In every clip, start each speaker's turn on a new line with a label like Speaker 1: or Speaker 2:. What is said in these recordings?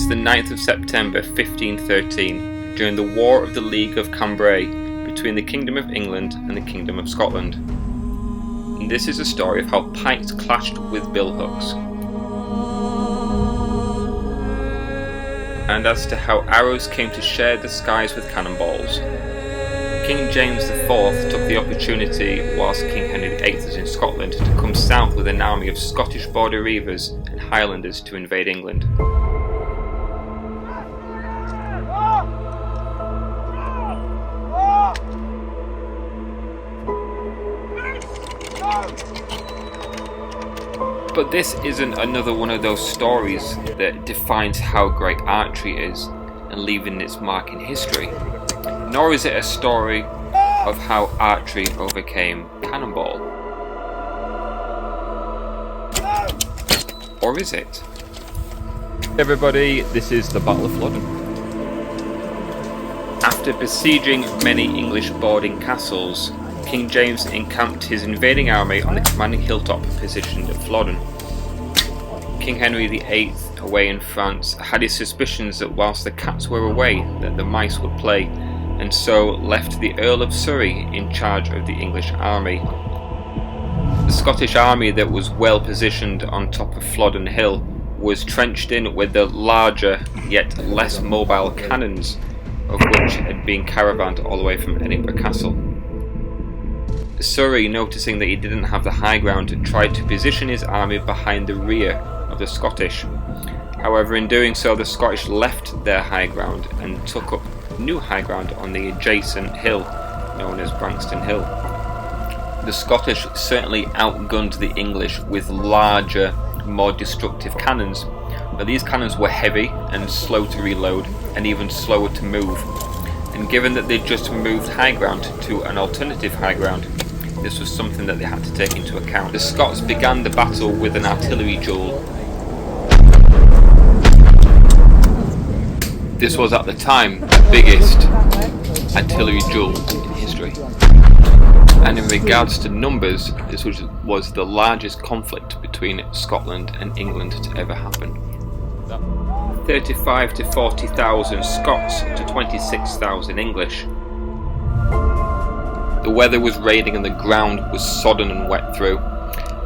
Speaker 1: was the 9th of September 1513 during the War of the League of Cambrai between the Kingdom of England and the Kingdom of Scotland. And this is a story of how pikes clashed with billhooks, and as to how arrows came to share the skies with cannonballs. King James IV took the opportunity, whilst King Henry VIII was in Scotland, to come south with an army of Scottish border reivers and Highlanders to invade England. But this isn't another one of those stories that defines how great archery is and leaving its mark in history. Nor is it a story of how archery overcame cannonball. Or is it? Hey everybody, this is the Battle of Flodden. After besieging many English boarding castles, King James encamped his invading army on the commanding hilltop positioned at Flodden. King Henry VIII, away in France, had his suspicions that whilst the cats were away, that the mice would play, and so left the Earl of Surrey in charge of the English army. The Scottish army that was well positioned on top of Flodden Hill was trenched in with the larger yet less mobile cannons, of which had been caravanned all the way from Edinburgh Castle. Surrey, noticing that he didn't have the high ground, tried to position his army behind the rear of the Scottish. However, in doing so, the Scottish left their high ground and took up new high ground on the adjacent hill, known as Branxton Hill. The Scottish certainly outgunned the English with larger, more destructive cannons, but these cannons were heavy and slow to reload, and even slower to move. And given that they'd just moved high ground to an alternative high ground, this was something that they had to take into account. The Scots began the battle with an artillery duel. This was at the time the biggest artillery duel in history. And in regards to numbers, this was the largest conflict between Scotland and England to ever happen. 35 to 40,000 Scots to 26,000 English. The weather was raining and the ground was sodden and wet through,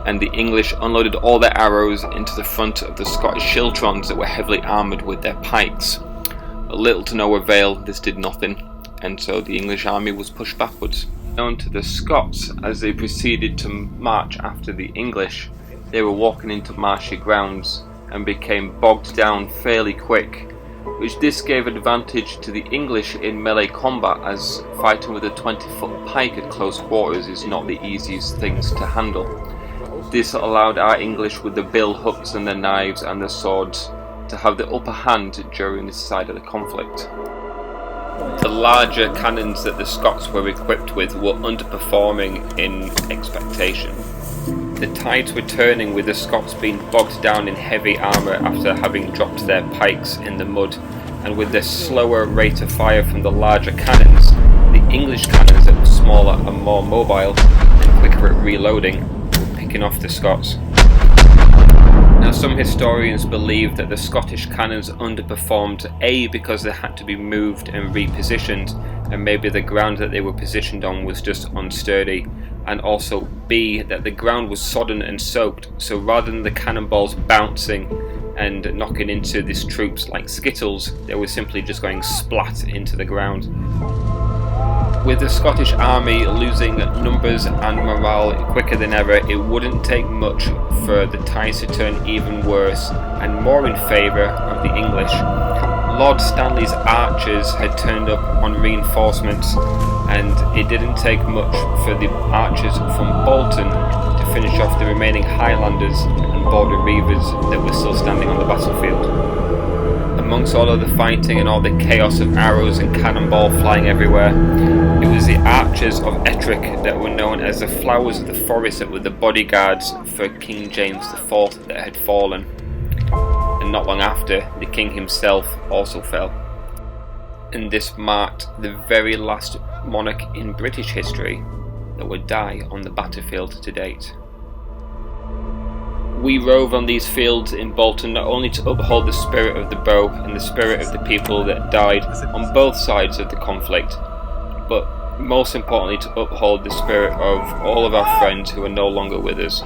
Speaker 1: and the English unloaded all their arrows into the front of the Scottish schiltrons that were heavily armoured with their pikes. But little to no avail, this did nothing, and so the English army was pushed backwards. Known to the Scots, as they proceeded to march after the English, they were walking into marshy grounds and became bogged down fairly quick, which this gave advantage to the English in melee combat, as fighting with a 20-foot pike at close quarters is not the easiest things to handle. This allowed our English with the bill hooks and the knives and the swords to have the upper hand during this side of the conflict. The larger cannons that the Scots were equipped with were underperforming in expectation. The tides were turning, with the Scots being bogged down in heavy armour after having dropped their pikes in the mud, and with the slower rate of fire from the larger cannons, the English cannons that were smaller and more mobile and quicker at reloading were picking off the Scots. Now, some historians believe that the Scottish cannons underperformed, A, because they had to be moved and repositioned, and maybe the ground that they were positioned on was just unsturdy, and also B, that the ground was sodden and soaked, so rather than the cannonballs bouncing and knocking into these troops like skittles, they were simply just going splat into the ground. With the Scottish army losing numbers and morale quicker than ever, it wouldn't take much for the tides to turn even worse and more in favour of the English. Lord Stanley's archers had turned up on reinforcements, and it didn't take much for the archers from Bolton to finish off the remaining Highlanders and border reivers that were still standing on the battlefield. Amongst all of the fighting and all the chaos of arrows and cannonball flying everywhere, it was the archers of Ettrick that were known as the flowers of the forest that were the bodyguards for King James IV that had fallen. And not long after, the king himself also fell. And this marked the very last monarch in British history that would die on the battlefield to date. We rove on these fields in Bolton not only to uphold the spirit of the bow and the spirit of the people that died on both sides of the conflict, but most importantly to uphold the spirit of all of our friends who are no longer with us.